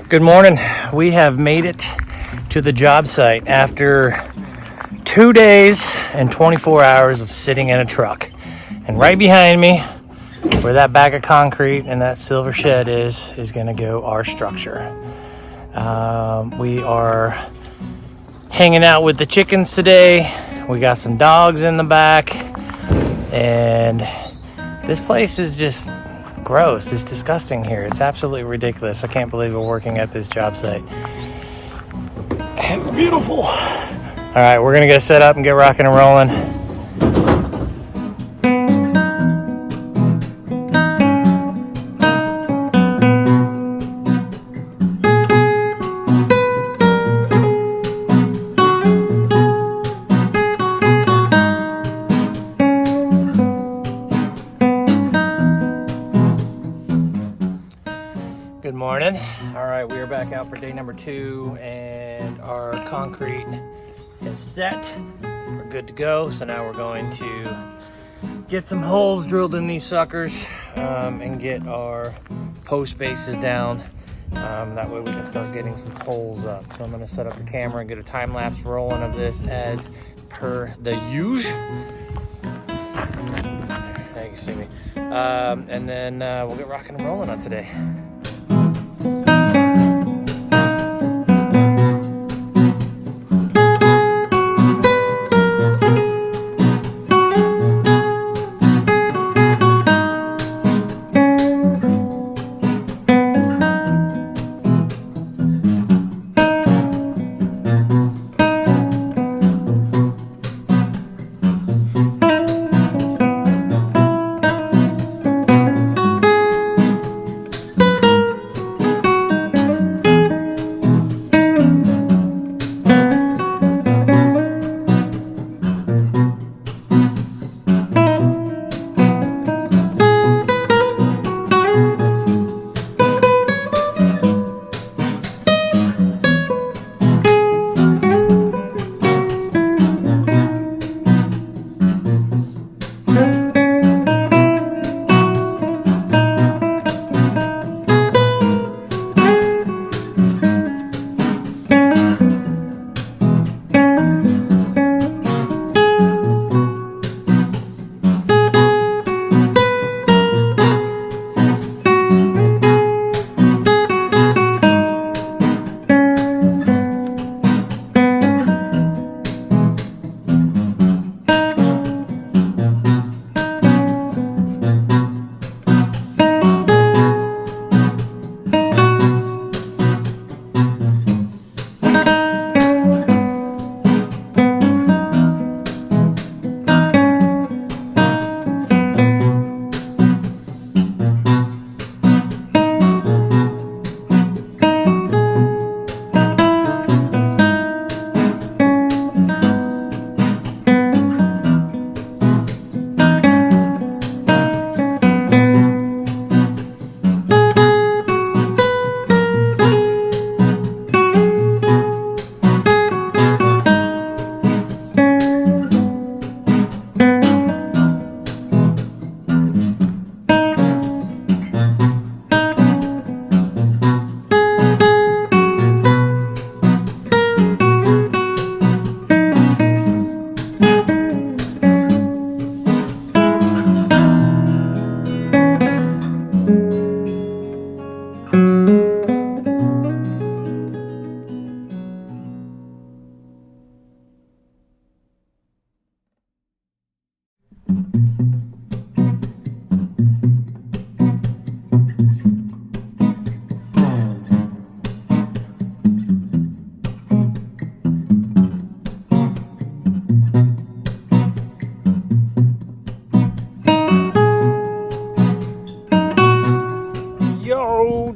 Good morning. We have made it to the job site after 2 days and 24 hours of sitting in a truck. And right behind me, where that bag of concrete and that silver shed is going to go our structure. We are hanging out with the chickens today. We got some dogs in the back. And this place is just gross. It's disgusting here. It's absolutely ridiculous. I can't believe we're working at this job site. It's beautiful. All right, we're gonna get set up and get rocking and rolling. Good morning. All right, we are back out for day number 2, and our concrete is set. We're good to go. So now we're going to get some holes drilled in these suckers and get our post bases down. That way we can start getting some poles up. So I'm going to set up the camera and get a time lapse rolling of this as per the usual. Now you can see me. And then we'll get rocking and rolling on today.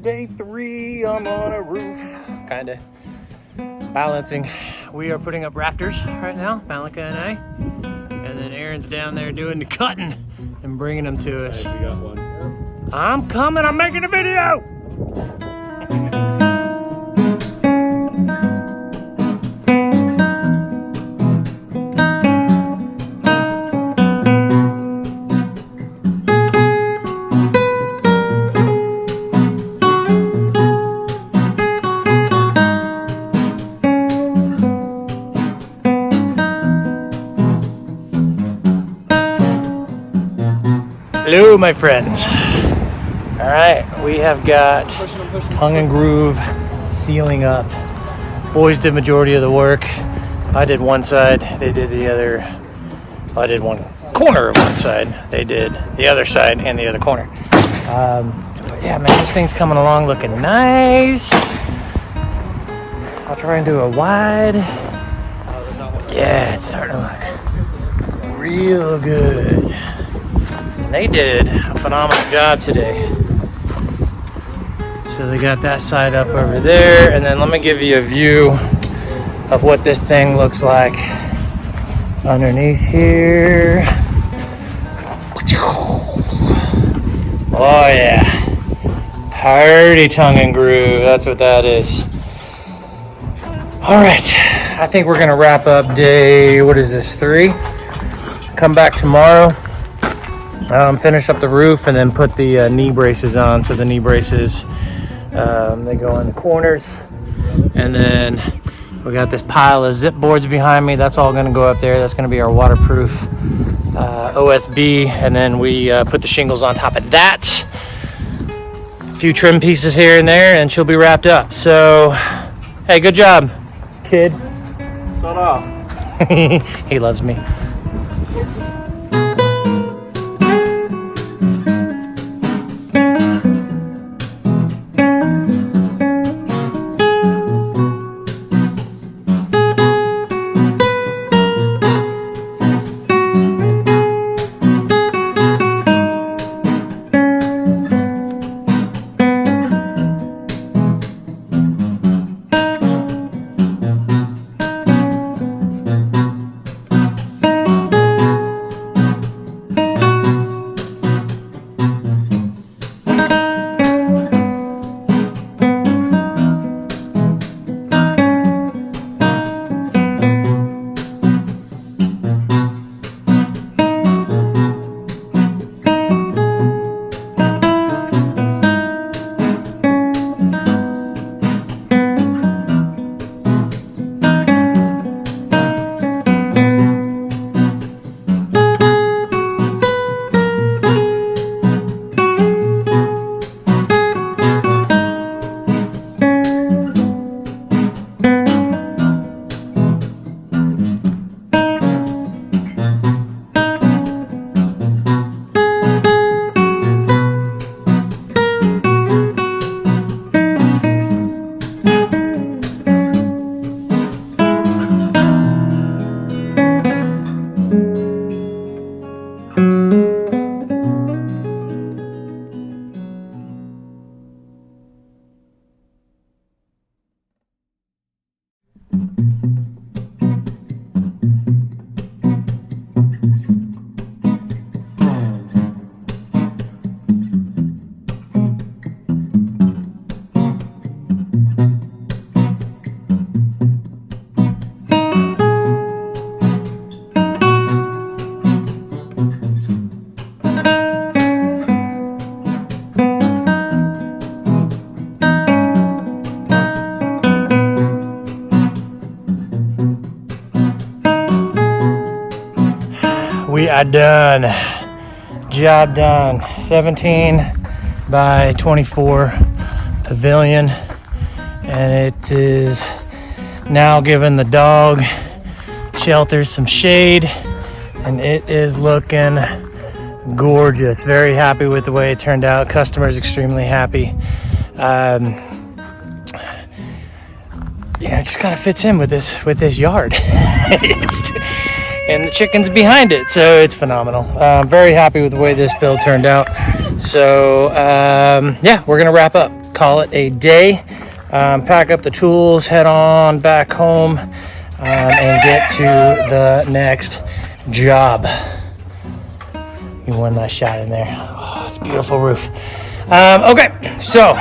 Day 3, I'm on a roof, kind of balancing. We are putting up rafters right now, Malika and I, and then Aaron's down there doing the cutting and bringing them to us. Nice, you got one. I'm coming, I'm making a video. go, my friends. All right, we have got tongue and groove sealing up. Boys did majority of the work. I did one side, they did the other. Well, I did one corner of one side, they did the other side and the other corner. But yeah, man, this thing's coming along looking nice. I'll try and do a wide. Yeah, it's starting to look real good. And they did a phenomenal job today. So they got that side up over there, and then let me give you a view of what this thing looks like underneath here. Oh yeah, party tongue and groove, that's what that is. All right, I think we're gonna wrap up day, what is this, 3? Come back tomorrow, finish up the roof, and then put the knee braces on. So the knee braces, they go in the corners, and then we got this pile of zip boards behind me. That's all gonna go up there. That's gonna be our waterproof OSB, and then we put the shingles on top of that. A few trim pieces here and there, and she'll be wrapped up. So, hey, good job, kid. Shut up. He loves me. We are done. Job done. 17’x24 pavilion, and it is now giving the dog shelters some shade, and it is looking gorgeous. Very happy with the way it turned out. Customers extremely happy. Yeah, it just kind of fits in with this yard. And the chicken's behind it, so it's phenomenal. Very happy with the way this build turned out. So yeah, we're gonna wrap up, call it a day, pack up the tools, head on back home, and get to the next job. You one nice shot in there. Oh, it's a beautiful roof. Okay, so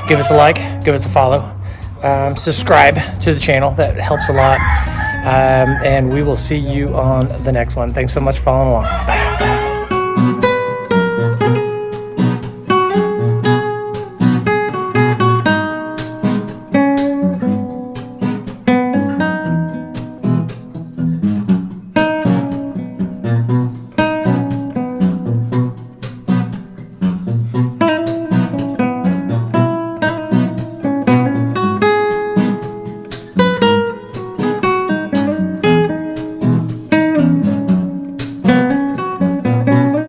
give us a like, give us a follow, subscribe to the channel. That helps a lot. And we will see you on the next one. Thanks so much for following along. Bye.